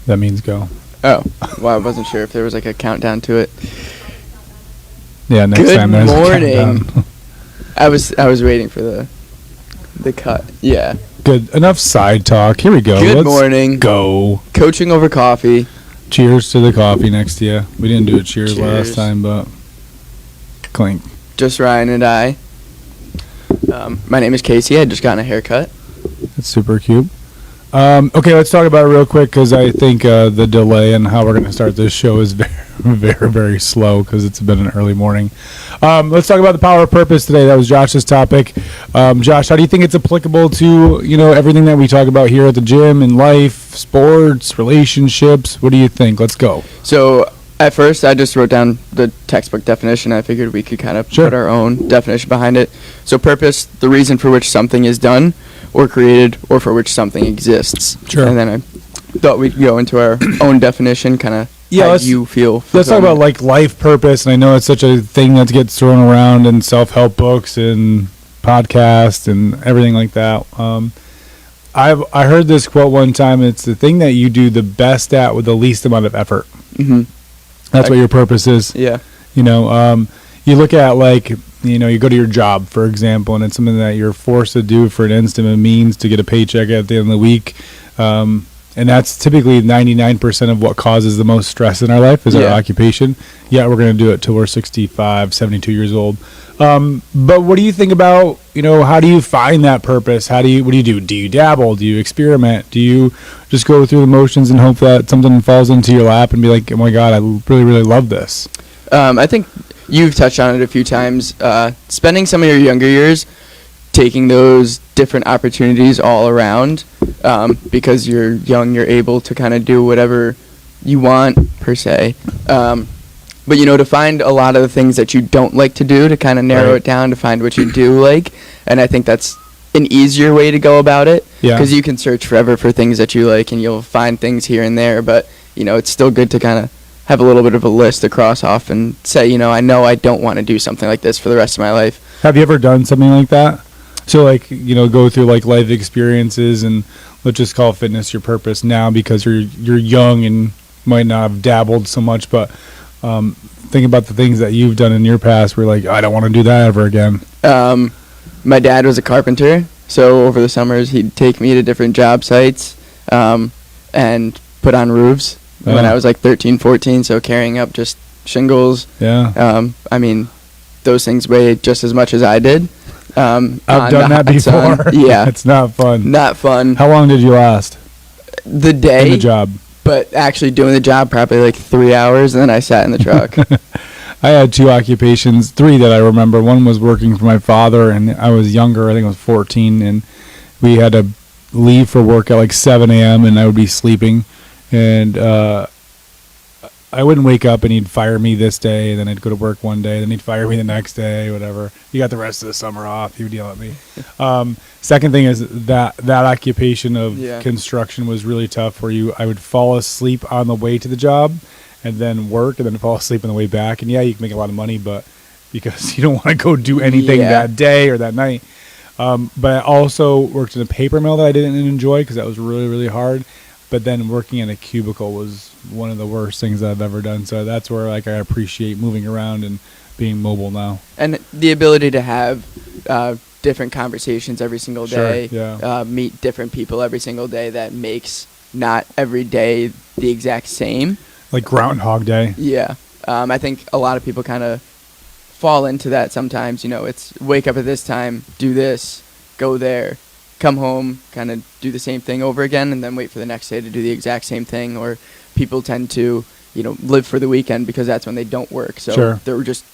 That means go. Oh, well, I wasn't sure if there was like a countdown to it. Yeah, next Good time there's morning. a countdown. I was waiting for the cut. Yeah. Good. Enough side talk. Here we go. Good Let's morning. go. Coaching over coffee. Cheers to the coffee next to you. We didn't do a cheers last Cheers. time, but clink. Just Ryan and I. My name is Casey. I just got a haircut. That's super cute. Okay, let's talk about it real quick because I think the delay and how we're going to start this show is very, very, very slow because it's been an early morning. Let's talk about the power of purpose today. That was Josh's topic. Josh, how do you think it's applicable to everything that we talk about here at the gym, in life, sports, relationships? What do you think? Let's go. So at first, I just wrote down the textbook definition. I figured we could kind of Sure. put our own definition behind it. So purpose, the reason for which something is done or created or for which something exists. Sure. And then I thought we'd go into our own definition, kind of Yeah, how let's- you feel. Let's talk about fulfillment. like life purpose, and I know it's such a thing that gets thrown around in self-help books and podcasts and everything like that. I heard this quote one time. It's the thing that you do the best at with the least amount of effort. Mhm. That's what your purpose is. Yeah. You look at like you go to your job, for example, and it's something that you're forced to do for an instant of means to get a paycheck at the end of the week. And that's typically 99% of what causes the most stress in our life is our Yeah. occupation. Yeah, we're going to do it till we're 65, 72 years old. But what do you think about, how do you find that purpose? What do you do? Do you dabble? Do you experiment? Do you just go through the motions and hope that something falls into your lap and be like, oh my God, I really, really love this? I think you've touched on it a few times. Spending some of your younger years taking those different opportunities all around, because you're young, you're able to kind of do whatever you want, per se. But, to find a lot of the things that you don't like to do, to kind of narrow Right. it down to find what you do like. And I think that's an easier way to go about it. Yeah. Because you can search forever for things that you like, and you'll find things here and there. But, it's still good to kind of have a little bit of a list to cross off and say, I know I don't want to do something like this for the rest of my life. Have you ever done something like that? So like, go through like life experiences, and let's just call fitness your purpose now because you're young and might not have dabbled so much, but think about the things that you've done in your past where like, I don't want to do that ever again. My dad was a carpenter, so over the summers he'd take me to different job sites and put on roofs when Oh. I was like 13, 14, so carrying up just shingles. Yeah. Those things weighed just as much as I did. I've on done the that hot sun. before. Yeah. It's not fun. Not fun. How long did you last The in day, the job? but actually doing the job probably like 3 hours, and then I sat in the truck. I had 2 occupations, 3 that I remember. One was working for my father, and I was younger. I think I was 14, and we had to leave for work at like 7 a.m., and I would be sleeping. And I wouldn't wake up, and he'd fire me this day, and then I'd go to work one day, then he'd fire me the next day, whatever. You got the rest of the summer off. He would yell at me. Second thing is that occupation of Yeah. construction was really tough where I would fall asleep on the way to the job and then work and then fall asleep on the way back. And yeah, you can make a lot of money, but because you don't want to go do anything Yeah. that day or that night. But I also worked in a paper mill that I didn't enjoy because that was really, really hard. But then working in a cubicle was one of the worst things I've ever done. So that's where like I appreciate moving around and being mobile now. And the ability to have different conversations every single Sure, day, yeah. meet different people every single day, that makes not every day the exact same. Like Groundhog Day. Yeah. I think a lot of people kind of fall into that sometimes. It's wake up at this time, do this, go there, come home, kind of do the same thing over again, and then wait for the next day to do the exact same thing. Or people tend to, live for the weekend because that's when they don't work. So Sure. they're just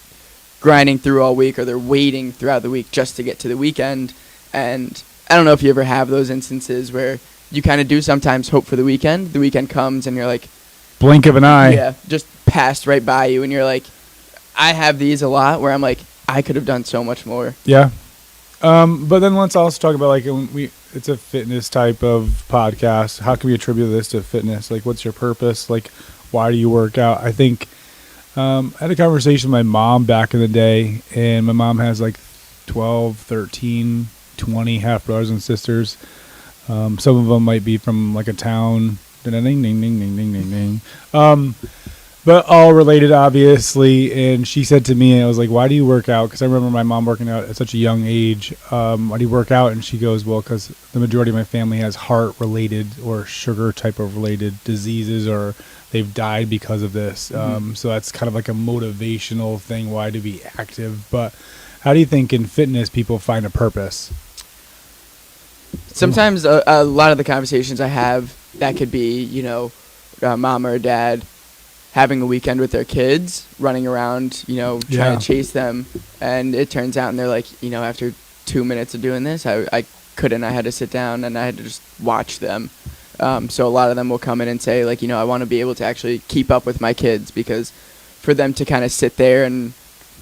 grinding through all week, or they're waiting throughout the week just to get to the weekend. And I don't know if you ever have those instances where you kind of do sometimes hope for the weekend. The weekend comes and you're like, Blink of an eye. yeah, just passed right by you, and you're like, I have these a lot where I'm like, I could have done so much more. Yeah. But then let's also talk about like it's a fitness type of podcast. How can we attribute this to fitness? Like, what's your purpose? Like, why do you work out? I think I had a conversation with my mom back in the day, and my mom has like 12, 13, 20 half brothers and sisters. Some of them might be from like a town Ding, ding, ding, ding, ding, ding, ding. But all related, obviously. And she said to me, I was like, why do you work out? Because I remember my mom working out at such a young age. Why do you work out? And she goes, well, because the majority of my family has heart-related or sugar type of related diseases, or they've died because of this. So that's kind of like a motivational thing, why to be active. But how do you think in fitness people find a purpose? Sometimes a lot of the conversations I have, that could be, mom or dad having a weekend with their kids, running around, trying to chase them. And it turns out, and they're like, after 2 minutes of doing this, I couldn't. I had to sit down and I had to just watch them. So a lot of them will come in and say, like, I want to be able to actually keep up with my kids, because for them to kind of sit there and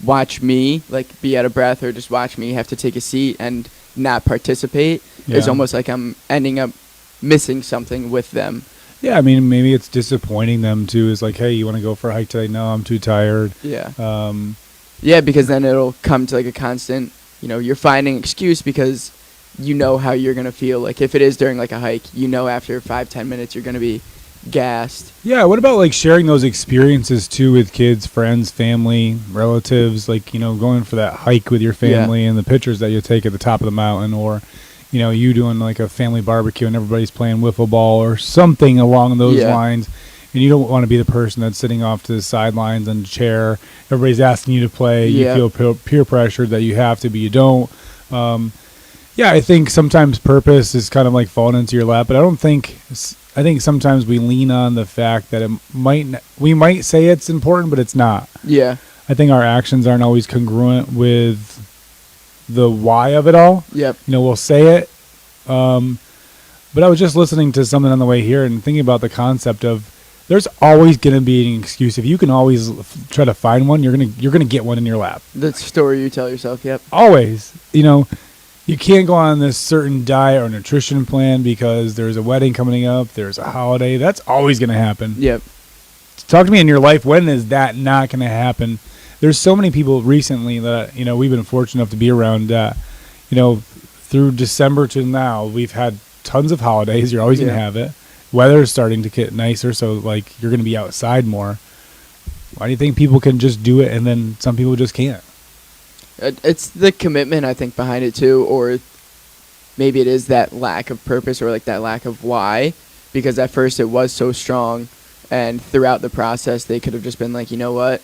watch me, like, be out of breath or just watch me have to take a seat and not participate is almost like I'm ending up missing something with them. Yeah, I mean, maybe it's disappointing them too. Is like, hey, you want to go for a hike today? No, I'm too tired. Yeah. Yeah, because then it'll come to like a constant, you're finding excuse because you know how you're going to feel. Like if it is during like a hike, after 5-10 minutes you're going to be gassed. Yeah, what about like sharing those experiences too with kids, friends, family, relatives, like, going for that hike with your family and the pictures that you take at the top of the mountain, or you doing like a family barbecue and everybody's playing wiffle ball or something along those lines, and you don't want to be the person that's sitting off to the sidelines in a chair. Everybody's asking you to play. You feel peer pressure that you have to, but you don't. I think sometimes purpose is kind of like falling into your lap, but I think sometimes we lean on the fact that we might say it's important, but it's not. Yeah. I think our actions aren't always congruent with the why of it all. Yep. We'll say it. But I was just listening to something on the way here and thinking about the concept of there's always going to be an excuse. If you can always try to find one, you're going to get one in your lap. The story you tell yourself. Yep. Always. You can't go on this certain diet or nutrition plan because there's a wedding coming up, there's a holiday. That's always going to happen. Yep. Talk to me in your life, when is that not going to happen? There's so many people recently that, we've been fortunate enough to be around, through December to now, we've had tons of holidays. You're always going to have it. Weather's starting to get nicer, so like you're going to be outside more. Why do you think people can just do it and then some people just can't? It's the commitment, I think, behind it too, or maybe it is that lack of purpose or like that lack of why, because at first it was so strong, and throughout the process they could have just been like, you know what,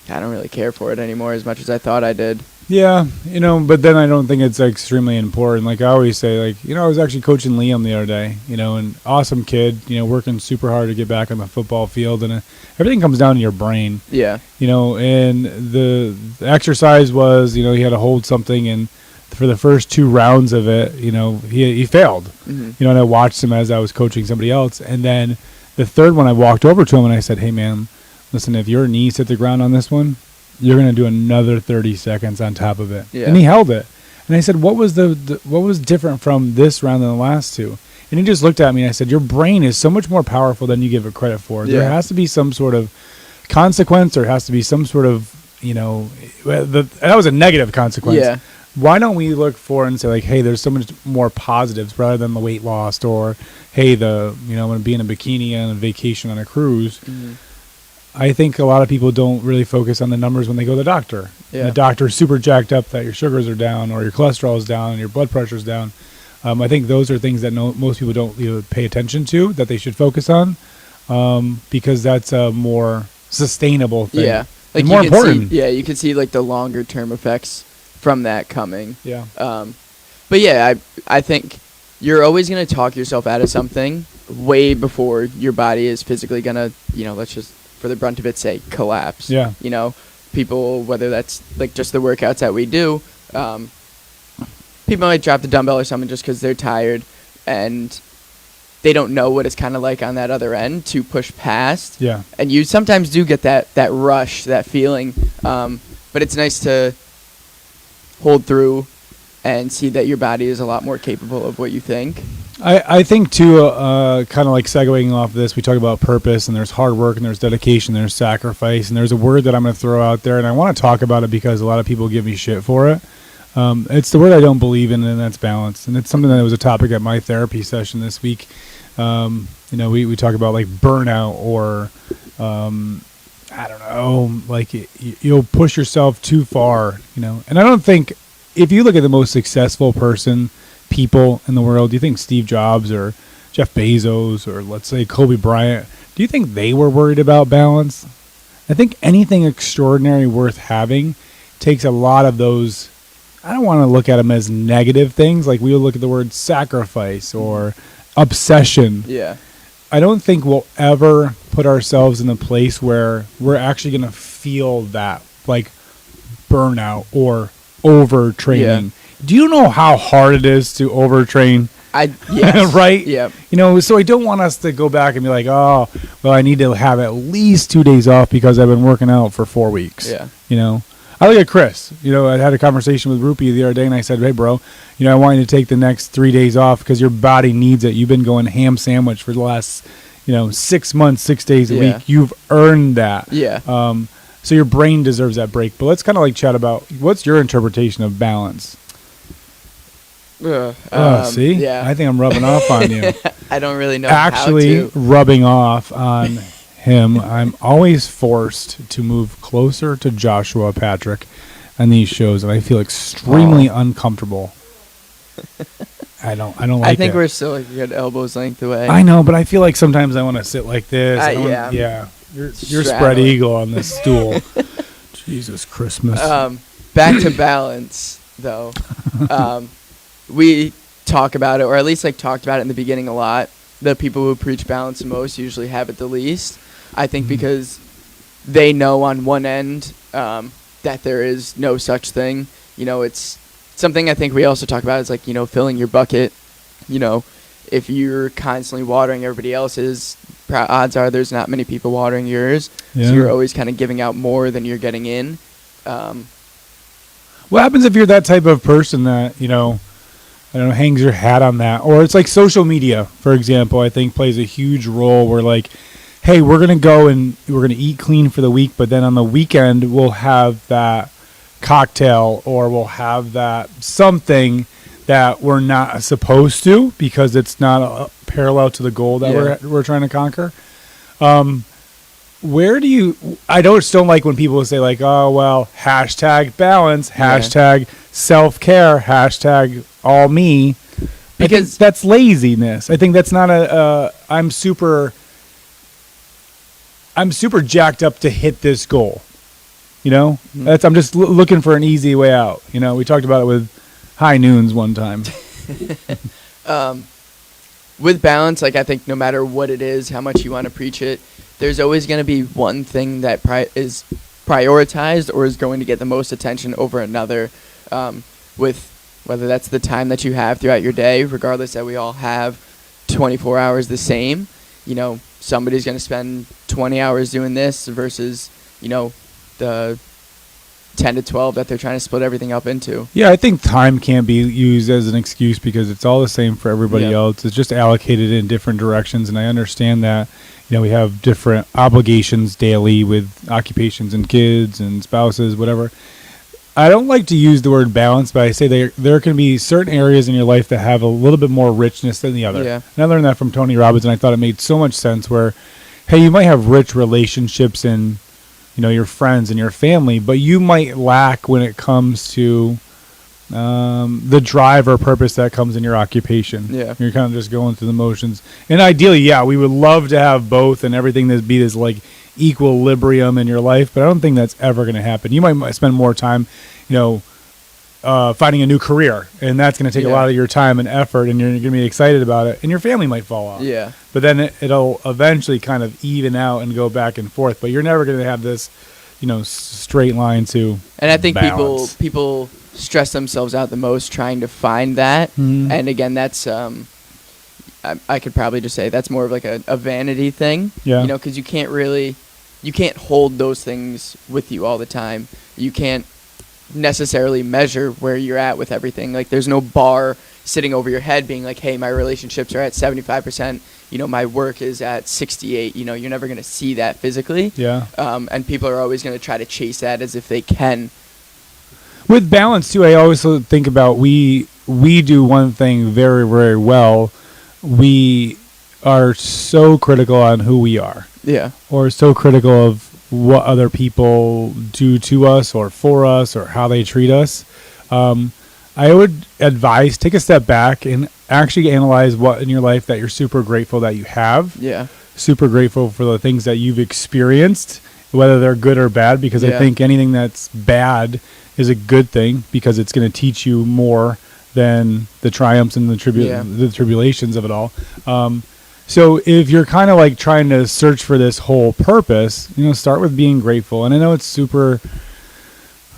I don't really care for it anymore as much as I thought I did. Yeah, but then I don't think it's extremely important. Like I always say, like, I was actually coaching Liam the other day, an awesome kid, working super hard to get back on the football field, and everything comes down to your brain. Yeah. And the exercise was, he had to hold something, and for the first 2 rounds of it, he failed. Mm-hmm. And I watched him as I was coaching somebody else, and then the third one I walked over to him and I said, hey man, listen, if your knees hit the ground on this one, you're going to do another 30 seconds on top of it. Yeah. And he held it. And I said, what was what was different from this round than the last 2? And he just looked at me and I said, your brain is so much more powerful than you give it credit for. Yeah. There has to be some sort of consequence. There has to be some sort of, that was a negative consequence. Yeah. Why don't we look for and say, like, hey, there's so much more positives rather than the weight loss, or, hey, I'm going to be in a bikini on a vacation on a cruise. Mm-hmm. I think a lot of people don't really focus on the numbers when they go to the doctor. Yeah. And the doctor's super jacked up that your sugars are down or your cholesterol is down and your blood pressure's down. I think those are things that most people don't pay attention to, that they should focus on, because that's a more sustainable thing. Yeah. Like and more important. You can see like the longer term effects from that coming. Yeah. But yeah, I think you're always going to talk yourself out of something way before your body is physically going to, let's just, for the brunt of it, say collapse. Yeah. People, whether that's like just the workouts that we do, people might drop the dumbbell or something just because they're tired and they don't know what it's kind of like on that other end to push past. Yeah. And you sometimes do get that rush, that feeling. But it's nice to hold through and see that your body is a lot more capable of what you think. I think, too, kind of like segueing off this, we talk about purpose, and there's hard work, and there's dedication, there's sacrifice, and there's a word that I'm going to throw out there, and I want to talk about it because a lot of people give me shit for it. It's the word I don't believe in, and that's balance. And it's something that was a topic at my therapy session this week. We talk about like burnout or, I don't know, like you'll push yourself too far, And I don't think, if you look at the most successful people in the world, do you think Steve Jobs or Jeff Bezos or let's say Kobe Bryant, do you think they were worried about balance? I think anything extraordinary worth having takes a lot of those. I don't want to look at them as negative things. Like we would look at the word sacrifice or obsession. Yeah. I don't think we'll ever put ourselves in a place where we're actually going to feel that like burnout or overtraining. Yeah. Do you know how hard it is to overtrain? Yes. Right? Yeah. So I don't want us to go back and be like, oh, well, I need to have at least 2 days off because I've been working out for 4 weeks. Yeah. I look at Chris. I had a conversation with Rupee the other day, and I said, hey, bro, I want you to take the next 3 days off because your body needs it. You've been going ham sandwich for the last, 6 months, 6 days a week. You've earned that. Yeah. So your brain deserves that break. But let's kind of like chat about what's your interpretation of balance? See? Yeah. I think I'm rubbing off on you. I don't really know Actually, how to. rubbing off on him, I'm always forced to move closer to Joshua Patrick on these shows, and I feel extremely uncomfortable. I don't like it. I think we're still like a good elbows length away. I know, but I feel like sometimes I want to sit like this. Yeah. You're spread eagle on this stool. Jesus Christmas. Back to balance, though. We talk about it, or at least like talked about it in the beginning a lot. The people who preach balance the most usually have it the least. I think because they know on one end that there is no such thing. It's something I think we also talk about is like, filling your bucket. If you're constantly watering everybody else's, odds are there's not many people watering yours. Yeah. So you're always kind of giving out more than you're getting in. What happens if you're that type of person that, I don't know, hangs your hat on that? Or it's like social media, for example, I think plays a huge role where like, hey, we're going to go and we're going to eat clean for the week, but then on the weekend we'll have that cocktail or we'll have that something that we're not supposed to because it's not parallel to the goal that we're trying to conquer. Where do you, I still don't like when people say like, oh, well, hashtag balance, hashtag self-care, hashtag all me. Because that's laziness. I think that's not I'm super jacked up to hit this goal. That's I'm just looking for an easy way out. We talked about it with High Noons one time. With balance, like I think no matter what it is, how much you want to preach it, there's always going to be one thing that is prioritized or is going to get the most attention over another, with whether that's the time that you have throughout your day, regardless that we all have 24 hours the same. Somebody's going to spend 20 hours doing this versus, the 10 to 12 that they're trying to split everything up into. Yeah, I think time can't be used as an excuse because it's all the same for everybody else. It's just allocated in different directions, and I understand that. We have different obligations daily with occupations and kids and spouses, whatever. I don't like to use the word balance, but I say there can be certain areas in your life that have a little bit more richness than the other. Yeah. And I learned that from Tony Robbins, and I thought it made so much sense where, hey, you might have rich relationships and your friends and your family, but you might lack when it comes to the drive or purpose that comes in your occupation. Yeah. You're kind of just going through the motions. And ideally, we would love to have both and everything to be this like equilibrium in your life, but I don't think that's ever going to happen. You might spend more time, finding a new career, and that's going to take a lot of your time and effort, and you're going to be excited about it, and your family might fall off. Yeah. But then it'll eventually kind of even out and go back and forth, but you're never going to have this, straight line to And I think balance. people stress themselves out the most trying to find that, and again, that's I could probably just say that's more of like a vanity thing, because you can't hold those things with you all the time. You can't necessarily measure where you're at with everything. Like there's no bar sitting over your head being like, hey, my relationships are at 75%, my work is at 68. You're never going to see that physically. Yeah. And people are always going to try to chase that as if they can. With balance too, I always think about we do one thing very, very well. We are so critical on who we are, Yeah. or so critical of what other people do to us or for us or how they treat us. I would advise take a step back and actually analyze what in your life that you're super grateful that you have. Yeah. Super grateful for the things that you've experienced, whether they're good or bad, because I Yeah. think anything that's bad is a good thing because it's going to teach you more than the triumphs and the tribulations of it all. So if you're kind of like trying to search for this whole purpose, start with being grateful. And I know it's super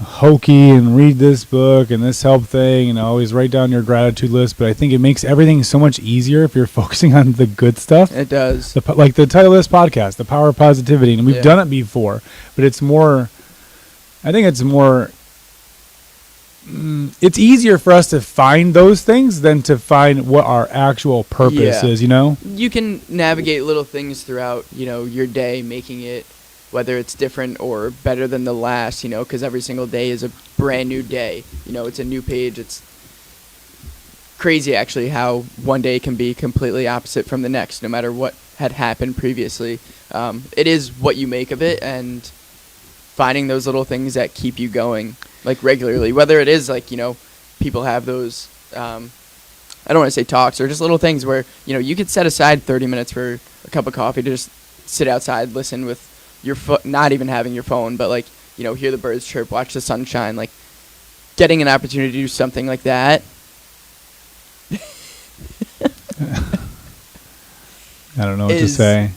hokey and read this book and this help thing and always write down your gratitude list, but I think it makes everything so much easier if you're focusing on the good stuff. It does. Like the title of this podcast, The Power of Positivity, and we've done it before, but it's more, I think it's more, it's easier for us to find those things than to find what our actual purpose is, You can navigate little things throughout, your day, making it, whether it's different or better than the last, because every single day is a brand new day. It's a new page. It's crazy, actually, how one day can be completely opposite from the next, no matter what had happened previously. It is what you make of it, and finding those little things that keep you going, like, regularly. Whether it is, like, people have those, I don't want to say talks, or just little things where, you could set aside 30 minutes for a cup of coffee to just sit outside, listen with your not even having your phone, but like, hear the birds chirp, watch the sunshine, like getting an opportunity to do something like that. I don't know what to say.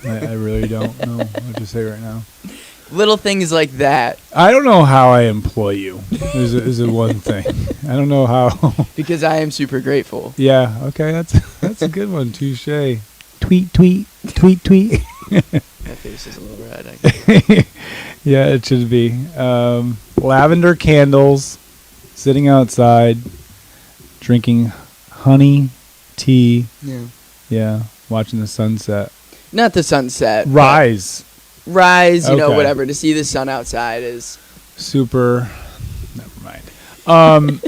I really don't know what to say right now. Little things like that. I don't know how I employ you. Is it one thing? I don't know how. Because I am super grateful. Yeah. Okay. That's a good one. Touche. Tweet, tweet, tweet, tweet. My face is a little red. I guess. Yeah, it should be. Lavender candles, sitting outside, drinking honey tea. Yeah. Yeah, watching the sunset. Not the sunset. Rise. Rise, Okay. whatever. To see the sun outside is Super. Never mind.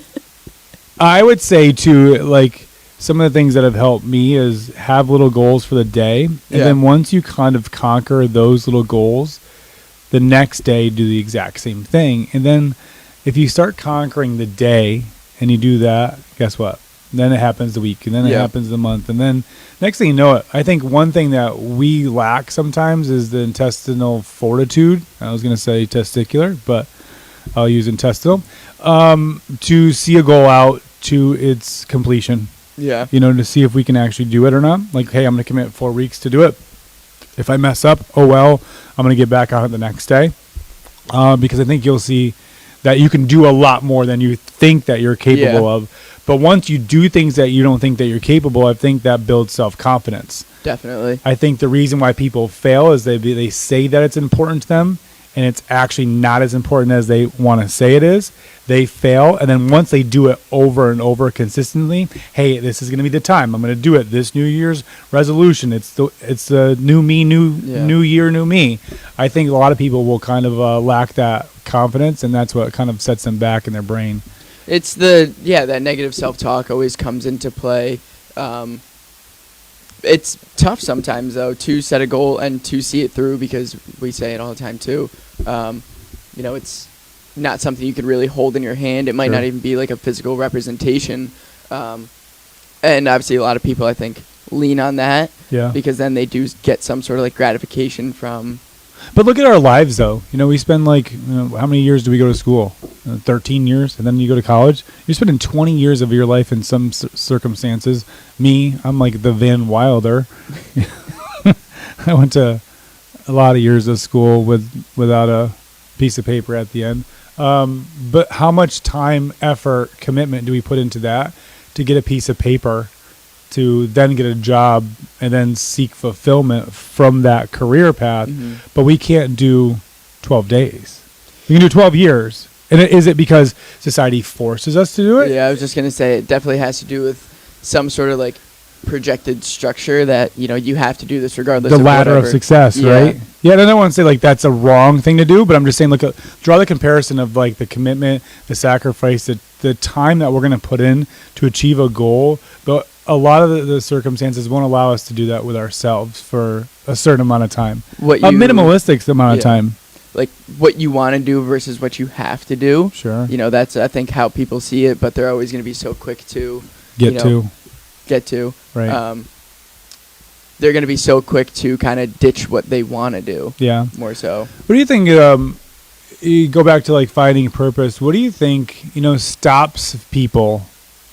I would say too, like, some of the things that have helped me is have little goals for the day. And then once you kind of conquer those little goals, the next day do the exact same thing. And then if you start conquering the day and you do that, guess what? Then it happens the week, and then it happens the month. And then next thing you know it, I think one thing that we lack sometimes is the intestinal fortitude. I was going to say testicular, but I'll use intestinal, to see a goal out to its completion. Yeah. To see if we can actually do it or not. Like, hey, I'm going to commit 4 weeks to do it. If I mess up, oh well, I'm going to get back on it the next day. Because I think you'll see that you can do a lot more than you think that you're capable of. But once you do things that you don't think that you're capable, I think that builds self-confidence. Definitely. I think the reason why people fail is they say that it's important to them, and it's actually not as important as they want to say it is. They fail, and then once they do it over and over consistently, hey, this is going to be the time. I'm going to do it. This New Year's resolution. It's the new me, new year, new me. I think a lot of people will kind of lack that confidence, and that's what kind of sets them back in their brain. It's that negative self-talk always comes into play. It's tough sometimes, though, to set a goal and to see it through, because we say it all the time, too. It's not something you could really hold in your hand. It might not even be like a physical representation. And obviously a lot of people, I think, lean on that. Yeah. Because then they do get some sort of like gratification from... But look at our lives, though. We spend how many years do we go to school? 13 years, and then you go to college. You're spending 20 years of your life in some circumstances. Me, I'm like the Van Wilder. I went to a lot of years of school without a piece of paper at the end. But how much time, effort, commitment do we put into that to get a piece of paper, to then get a job, and then seek fulfillment from that career path? Mm-hmm. But we can't do 12 days. We can do 12 years. And is it because society forces us to do it? Yeah, I was just going to say it definitely has to do with some sort of like projected structure that you have to do this regardless. The of ladder whatever. of success, Yeah. right? Yeah, and I don't want to say like that's a wrong thing to do, but I'm just saying, draw the comparison of like the commitment, the sacrifice, the time that we're going to put in to achieve a goal. But a lot of the circumstances won't allow us to do that with ourselves for a certain amount of time, What a you minimalistic amount of Yeah. time. like what you want to do versus what you have to do. Sure, That's I think how people see it, but they're always going to be so quick to get to right. They're going to be so quick to kind of ditch what they want to do. Yeah. More so. What do you think? You go back to like finding purpose. What do you think? Stops people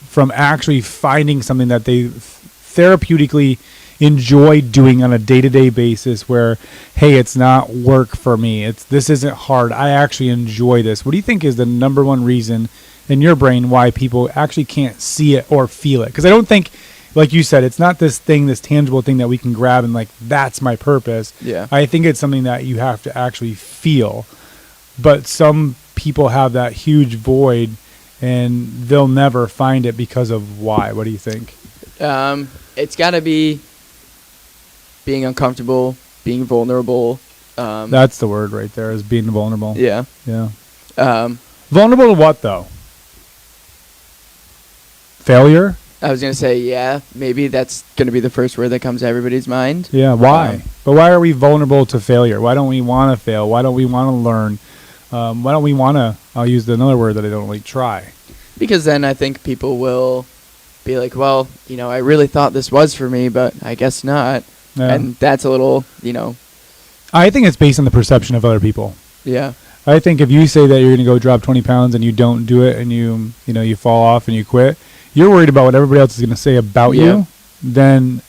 from actually finding something that they therapeutically enjoy doing on a day-to-day basis. Where, hey, it's not work for me. This isn't hard. I actually enjoy this. What do you think is the number one reason in your brain why people actually can't see it or feel it? Because I don't think, like you said, it's not this tangible thing that we can grab and like, that's my purpose. Yeah. I think it's something that you have to actually feel. But some people have that huge void and they'll never find it because of why. What do you think? It's got to be being uncomfortable, being vulnerable. That's the word right there, is being vulnerable. Yeah. Yeah. Vulnerable to what, though? Failure? I was going to say, yeah, maybe that's going to be the first word that comes to everybody's mind. Yeah, why? But why are we vulnerable to failure? Why don't we want to fail? Why don't we want to learn? Why don't we want to, I'll use another word that I don't like, try? Because then I think people will be like, well, I really thought this was for me, but I guess not. Yeah. And that's a little, I think it's based on the perception of other people. yeah. I think if you say that you're going to go drop 20 pounds and you don't do it and you fall off and you quit, you're worried about what everybody else is going to say about you than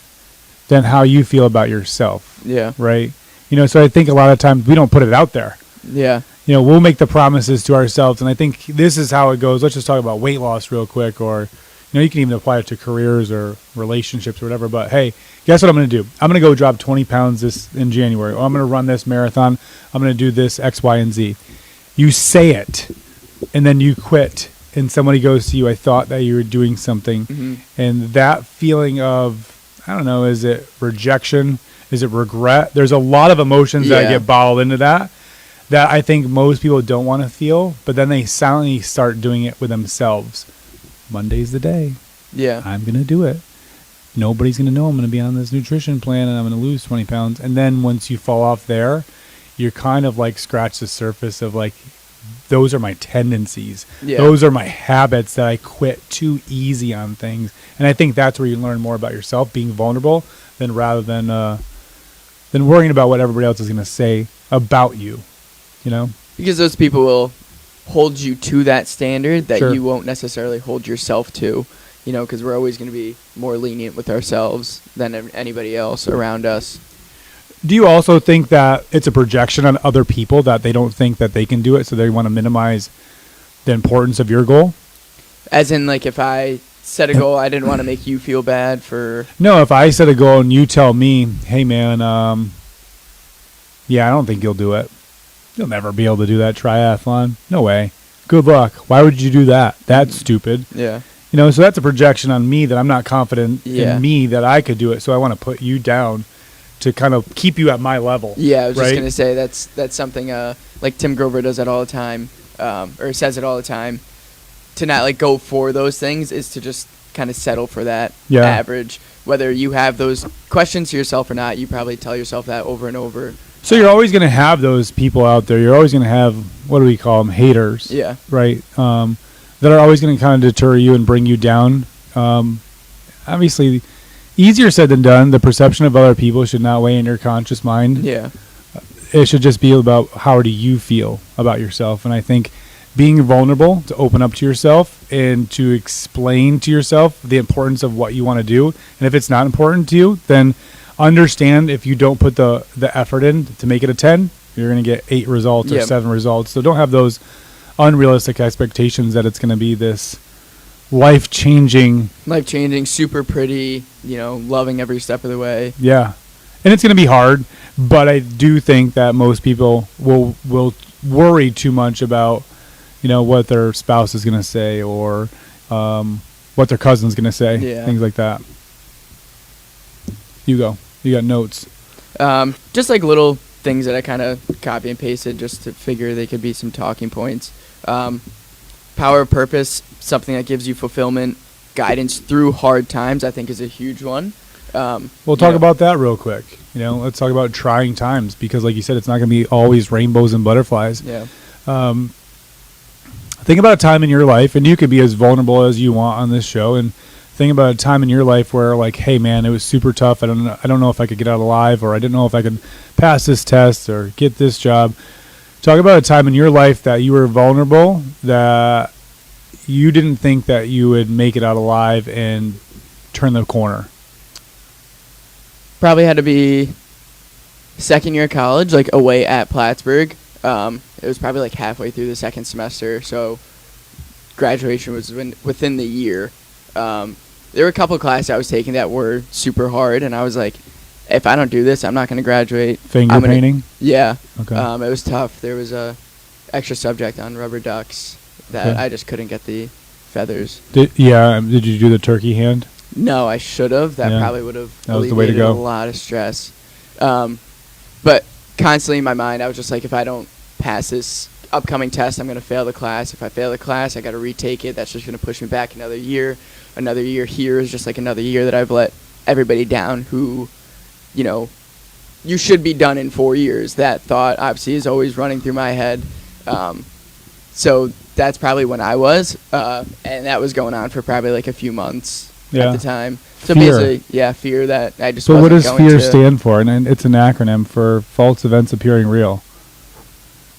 how you feel about yourself. Yeah. Right? So I think a lot of times we don't put it out there. Yeah. We'll make the promises to ourselves, and I think this is how it goes. Let's just talk about weight loss real quick, or you can even apply it to careers or relationships or whatever. But hey, guess what I'm going to do? I'm going to go drop 20 pounds in January. Or I'm going to run this marathon. I'm going to do this X, Y, and Z. You say it, and then you quit, and somebody goes to you, I thought that you were doing something. Mm-hmm. And that feeling of, I don't know, is it rejection? Is it regret? There's a lot of emotions that get bottled into that I think most people don't want to feel, but then they silently start doing it with themselves. Monday's the day. Yeah. I'm going to do it. Nobody's going to know I'm going to be on this nutrition plan and I'm going to lose 20 pounds. And then once you fall off there, you're kind of like scratch the surface of like, those are my tendencies. Yeah. Those are my habits that I quit too easy on things. And I think that's where you learn more about yourself, being vulnerable, rather than worrying about what everybody else is going to say about you. Because those people will hold you to that standard that Sure. you won't necessarily hold yourself to, because we're always going to be more lenient with ourselves than anybody else around us. Do you also think that it's a projection on other people that they don't think that they can do it, so they want to minimize the importance of your goal? As in, like, if I set a goal, I didn't want to make you feel bad for... No, if I set a goal and you tell me, hey, man, I don't think you'll do it. You'll never be able to do that triathlon. No way. Good luck. Why would you do that? That's stupid. Yeah. So that's a projection on me that I'm not confident Yeah. in me that I could do it, so I want to put you down to kind of keep you at my level. Yeah, I was just right? going to say that's something like Tim Grover does that all the time, or says it all the time. To not like go for those things is to just kind of settle for that average. Whether you have those questions to yourself or not, you probably tell yourself that over and over. So you're always going to have those people out there. You're always going to have, what do we call them, haters. Yeah. Right? That are always going to kind of deter you and bring you down. Obviously, easier said than done. The perception of other people should not weigh in your conscious mind. Yeah. It should just be about how do you feel about yourself. And I think being vulnerable, to open up to yourself and to explain to yourself the importance of what you want to do. And if it's not important to you, then understand if you don't put the effort in to make it a 10, you're going to get 8 results or 7 results. So don't have those unrealistic expectations that it's going to be this life-changing, super pretty, loving every step of the way. Yeah. And it's going to be hard, but I do think that most people will worry too much about, what their spouse is going to say or what their cousin's going to say, things like that. You go. You got notes. Just like little things that I kind of copy and pasted just to figure they could be some talking points. Power of purpose, something that gives you fulfillment, guidance through hard times, I think is a huge one. We'll talk about that real quick. Let's talk about trying times, because like you said, it's not going to be always rainbows and butterflies. Yeah. Think about a time in your life, and you could be as vulnerable as you want on this show, and think about a time in your life where, like, hey man, it was super tough. I don't know if I could get out alive, or I didn't know if I could pass this test or get this job. Talk about a time in your life that you were vulnerable, that you didn't think that you would make it out alive and turn the corner. Probably had to be second year of college, like away at Plattsburgh. It was probably like halfway through the second semester, so graduation was within the year. There were a couple of classes I was taking that were super hard, and I was like, if I don't do this, I'm not going to graduate. Painting? Yeah. Okay. It was tough. There was a extra subject on rubber ducks that Okay. I just couldn't get the feathers. Did you do the turkey hand? No, I should have. That Yeah. probably would have That was the way to alleviated go. a lot of stress. But constantly in my mind, I was just like, if I don't pass this upcoming test, I'm going to fail the class. If I fail the class, I got to retake it. That's just going to push me back another year. Another year here is just like another year that I've let everybody down who, you should be done in 4 years. That thought obviously is always running through my head. So that's probably when I was, and that was going on for probably like a few months at the time. So Fear. basically, fear that I just So wasn't what does going fear to. stand for? And it's an acronym for false events appearing real.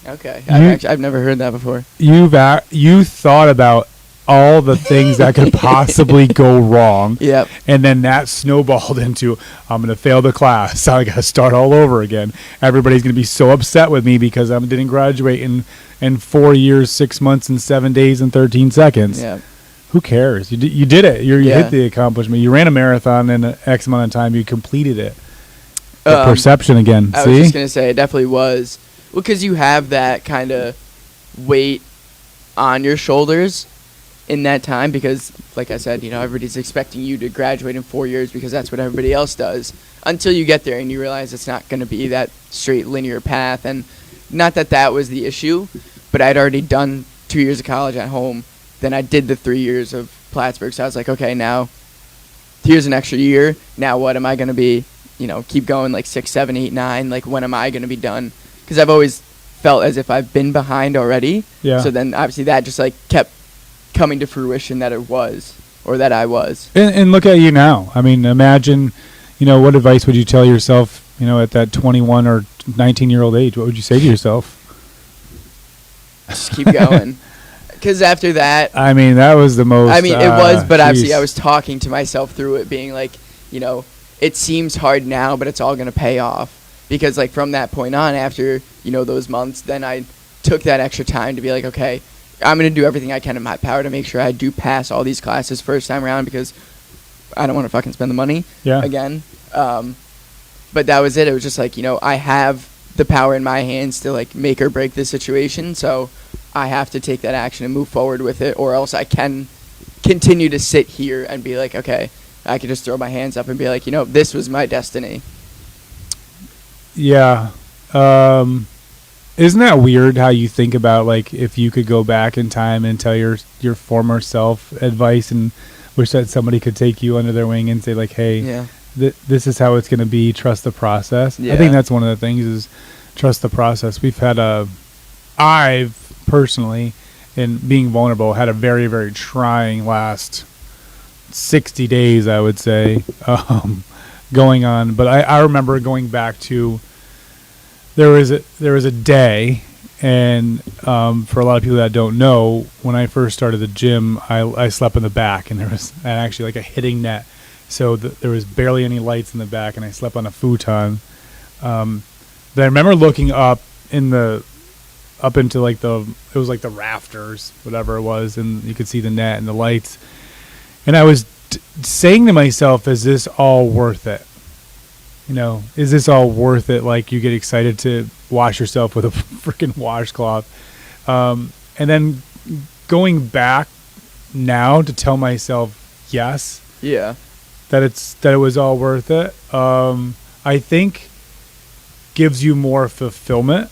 Okay, You- I've never heard that before. You thought about all the things that could possibly go wrong. Yep. And then that snowballed into, I'm going to fail the class. I got to start all over again. Everybody's going to be so upset with me because I didn't graduate in 4 years, 6 months, and 7 days and 13 seconds. Yeah. Who cares? You did it. You Yeah. hit the accomplishment. You ran a marathon in X amount of time. You completed it. The Um, perception again. I See? was just gonna say it definitely was. Well, because you have that kind of weight on your shoulders in that time, because, like I said, everybody's expecting you to graduate in 4 years because that's what everybody else does. Until you get there and you realize it's not going to be that straight linear path, and not that was the issue, but I'd already done 2 years of college at home. Then I did the 3 years of Plattsburgh, so I was like, okay, now here's an extra year. Now what am I going to be? Keep going like 6, 7, 8, 9. Like, when am I going to be done? Because I've always felt as if I've been behind already. Yeah. So then obviously that just like kept coming to fruition that it was, or that I was. And look at you now. I mean, imagine, what advice would you tell yourself, at that 21 or 19-year-old age? What would you say to yourself? Just keep going. Because after that, I mean, that was the most. it was, but obviously geez. I was talking to myself through it, being like, it seems hard now, but it's all going to pay off. Because like from that point on, after, those months, then I took that extra time to be like, okay, I'm going to do everything I can in my power to make sure I do pass all these classes first time around, because I don't want to fucking spend the money again. But that was it. It was just like, I have the power in my hands to like make or break this situation. So I have to take that action and move forward with it, or else I can continue to sit here and be like, okay, I could just throw my hands up and be like, this was my destiny. Yeah. Isn't that weird how you think about, like, if you could go back in time and tell your former self advice and wish that somebody could take you under their wing and say, like, hey, Yeah. this is how it's going to be. Trust the process. Yeah. I think that's one of the things is trust the process. I've personally, in being vulnerable, had a very, very trying last 60 days, I would say, going on. But I remember going back to, there was a day, and for a lot of people that don't know, when I first started the gym, I slept in the back, and there was actually like a hitting net, so there was barely any lights in the back, and I slept on a futon. But I remember looking up into like it was like the rafters, whatever it was, and you could see the net and the lights, and I was saying to myself, "Is this all worth it? Is this all worth it?" Like, you get excited to wash yourself with a freaking washcloth. And then going back now to tell myself yes, Yeah. that it was all worth it. I think gives you more fulfillment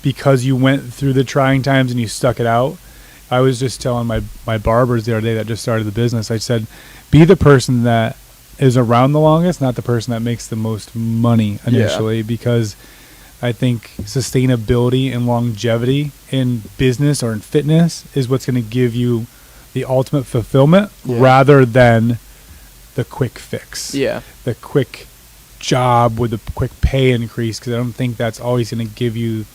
because you went through the trying times and you stuck it out. I was just telling my barbers the other day that just started the business, I said, be the person that is around the longest, not the person that makes the most money initially, because I think sustainability and longevity in business or in fitness is what's going to give you the ultimate fulfillment rather than the quick fix. Yeah. The quick job with a quick pay increase, because I don't think that's always going to give you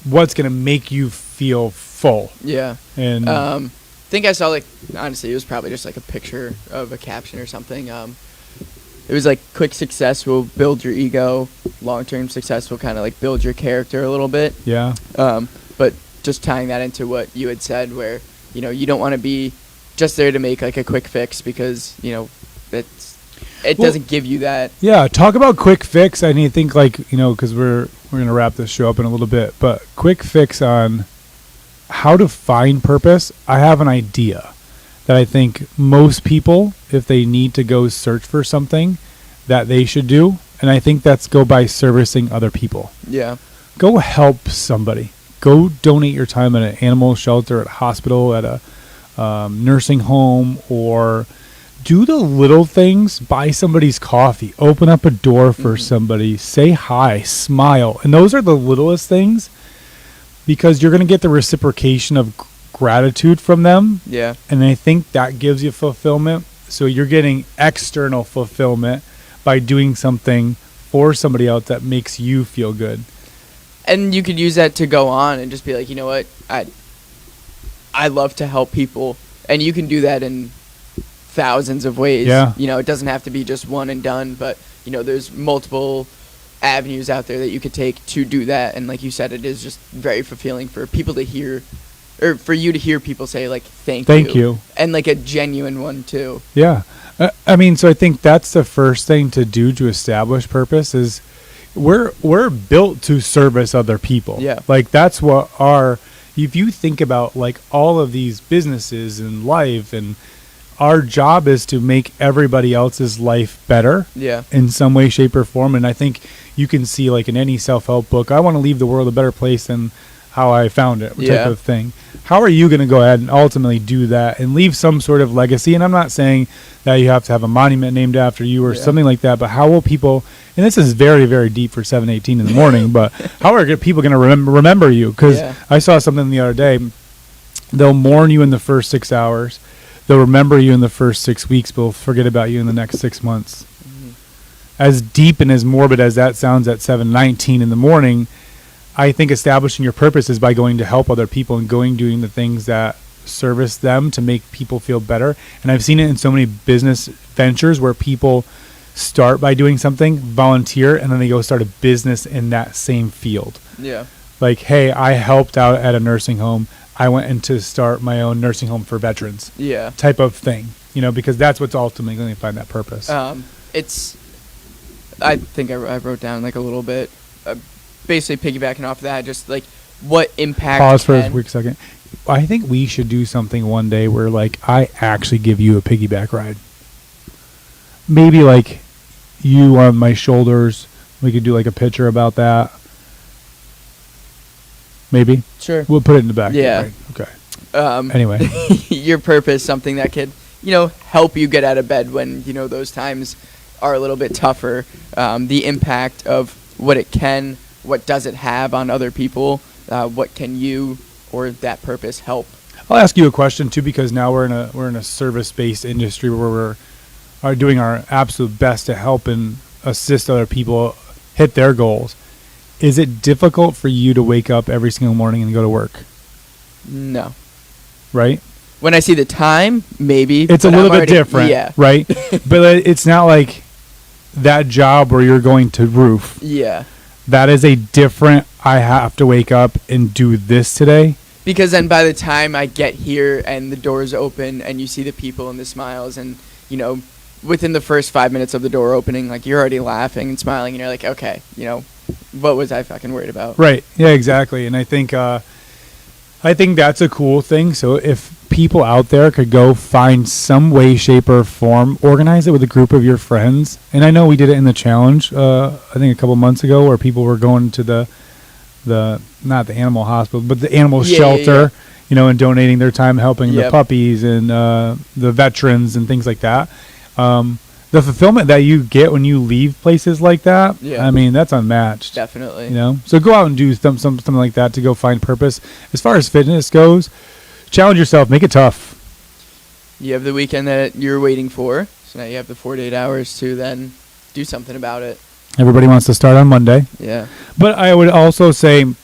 what's going to make you feel full. Yeah. And I think I saw, like, honestly, it was probably just like a picture of a caption or something. It was like, quick success will build your ego, long-term success will kind of like build your character a little bit. yeah. But just tying that into what you had said, where, you know, you don't want to be just there to make like a quick fix, because, you know, it doesn't give you that. Yeah, talk about quick fix. I need to think, like, you know, because we're going to wrap this show up in a little bit, but quick fix on how to find purpose. I have an idea that I think most people, if they need to go search for something, that they should do, and I think that's go by servicing other people. Yeah. Go help somebody. Go donate your time at an animal shelter, at a hospital, at a nursing home, or do the little things. Buy somebody's coffee, open up a door for somebody, say hi, smile. And those are the littlest things, because you're going to get the reciprocation of gratitude from them. Yeah. And I think that gives you fulfillment. So you're getting external fulfillment by doing something for somebody else that makes you feel good. And you could use that to go on and just be like, you know what, I love to help people, and you can do that in thousands of ways. Yeah. You know, it doesn't have to be just one and done, but, you know, there's multiple avenues out there that you could take to do that. And like you said, it is just very fulfilling for people to hear, or for you to hear people say, like, thank you. And like a genuine one too. Yeah. I mean, so I think that's the first thing to do to establish purpose is we're built to service other people. Yeah. Like, that's what if you think about, like, all of these businesses and life, and our job is to make everybody else's life better. Yeah. In some way, shape, or form. And I think you can see, like, in any self-help book, I want to leave the world a better place than how I found it, type of thing. How are you going to go ahead and ultimately do that and leave some sort of legacy? And I'm not saying that you have to have a monument named after you or something like that, but how will people, and this is very, very deep for 7:18 in the morning, but how are people going to remember you? Because I saw something the other day. They'll mourn you in the first 6 hours. They'll remember you in the first 6 weeks, but they'll forget about you in the next 6 months. Mm-hmm. As deep and as morbid as that sounds at 7:19 in the morning, I think establishing your purpose is by going to help other people and doing the things that service them to make people feel better. And I've seen it in so many business ventures where people start by doing something, volunteer, and then they go start a business in that same field. Yeah. Like, hey, I helped out at a nursing home. I went in to start my own nursing home for veterans. Yeah. Type of thing, you know, because that's what's ultimately going to find that purpose. I think I wrote down like a little bit, basically piggybacking off of that, just like what impact. Pause for a quick second. I think we should do something one day where, like, I actually give you a piggyback ride. Maybe like you on my shoulders. We could do like a picture about that. Maybe. Sure. We'll put it in the back. Yeah. Right? Okay. Anyway. Your purpose, something that could, you know, help you get out of bed when, you know, those times are a little bit tougher. The impact of what does it have on other people? What can you or that purpose help? I'll ask you a question too, because now we're in a service-based industry where we're doing our absolute best to help and assist other people hit their goals. Is it difficult for you to wake up every single morning and go to work? No. Right? When I see the time, maybe. It's a little bit different, right? But it's not like that job where you're going to roof. Yeah. That is a different, I have to wake up and do this today. Because then by the time I get here and the doors open and you see the people and the smiles and, you know, within the first 5 minutes of the door opening, like, you're already laughing and smiling and you're like, okay, you know, what was I fucking worried about? Right. Yeah, exactly. And I think that's a cool thing. So if people out there could go find some way, shape, or form, organize it with a group of your friends. And I know we did it in the challenge, I think a couple months ago, where people were going to the not the animal hospital, but the animal shelter, and donating their time helping the puppies and the veterans and things like that. The fulfillment that you get when you leave places like that, I mean, that's unmatched. Definitely. So go out and do something like that to go find purpose. As far as fitness goes, challenge yourself, make it tough. You have the weekend that you're waiting for, so now you have the 48 hours to then do something about it. Everybody wants to start on Monday. Yeah. But I would also say, and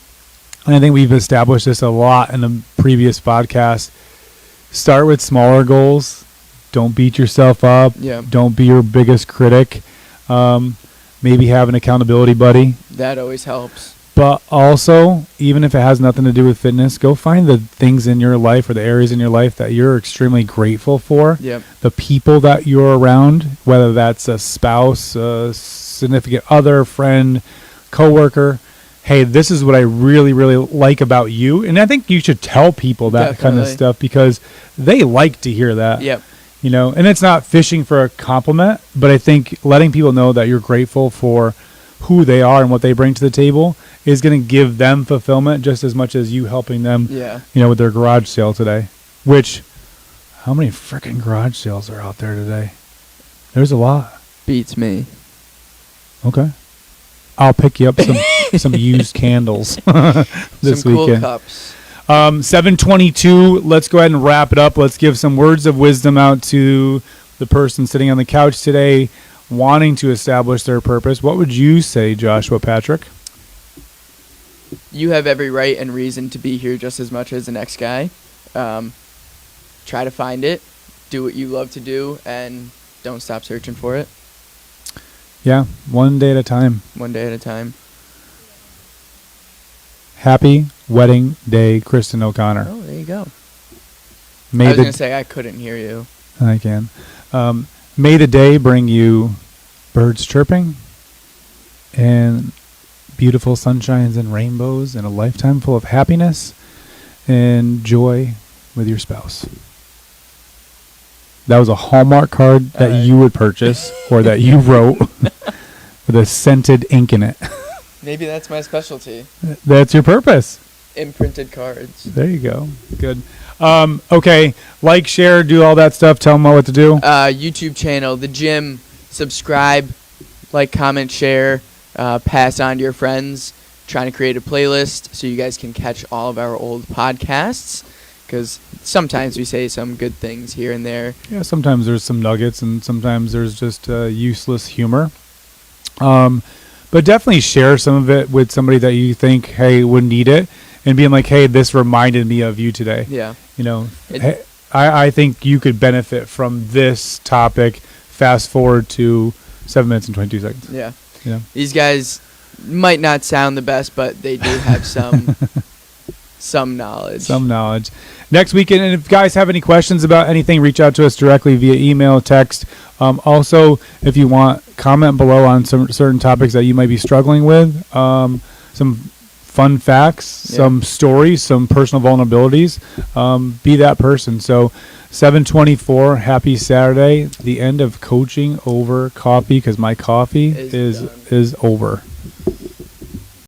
I think we've established this a lot in the previous podcast, start with smaller goals. Don't beat yourself up. Yeah. Don't be your biggest critic. Maybe have an accountability buddy. That always helps. But also, even if it has nothing to do with fitness, go find the things in your life or the areas in your life that you're extremely grateful for. Yep. The people that you're around, whether that's a spouse, a significant other, friend, coworker. Hey, this is what I really, really like about you. And I think you should tell people that kind of stuff because they like to hear that. Yep. And it's not fishing for a compliment, but I think letting people know that you're grateful for who they are and what they bring to the table is going to give them fulfillment just as much as you helping them, with their garage sale today. Which, how many freaking garage sales are out there today? There's a lot. Beats me. Okay. I'll pick you up some used candles this some weekend. Cool cups. 7:22. Let's go ahead and wrap it up. Let's give some words of wisdom out to the person sitting on the couch today wanting to establish their purpose. What would you say, Joshua Patrick? You have every right and reason to be here just as much as the next guy. Try to find it. Do what you love to do, and don't stop searching for it. Yeah, one day at a time. One day at a time. Happy wedding day, Kristen O'Connor. Oh, there you go. I was going to say I couldn't hear you. I can. May the day bring you birds chirping and beautiful sunshines and rainbows and a lifetime full of happiness and joy with your spouse. That was a Hallmark card that you would purchase or that you wrote with a scented ink in it. Maybe that's my specialty. That's your purpose. Imprinted cards. There you go. Good. Okay. Like, share, do all that stuff. Tell them what to do. YouTube channel, The Gym. Subscribe, like, comment, share, pass on to your friends. Trying to create a playlist so you guys can catch all of our old podcasts. Because sometimes we say some good things here and there. Yeah, sometimes there's some nuggets and sometimes there's just useless humor. But definitely share some of it with somebody that you think, hey, would need it. And being like, hey, this reminded me of you today. Yeah. Hey, I think you could benefit from this topic. Fast forward to 7 minutes and 22 seconds. Yeah. These guys might not sound the best, but they do have some knowledge. Some knowledge. Next weekend, and if guys have any questions about anything, reach out to us directly via email, text. Also, if you want, comment below on some certain topics that you might be struggling with. Some fun facts, some stories, some personal vulnerabilities. Be that person. So 7:24, happy Saturday. The end of coaching over coffee because my coffee is over.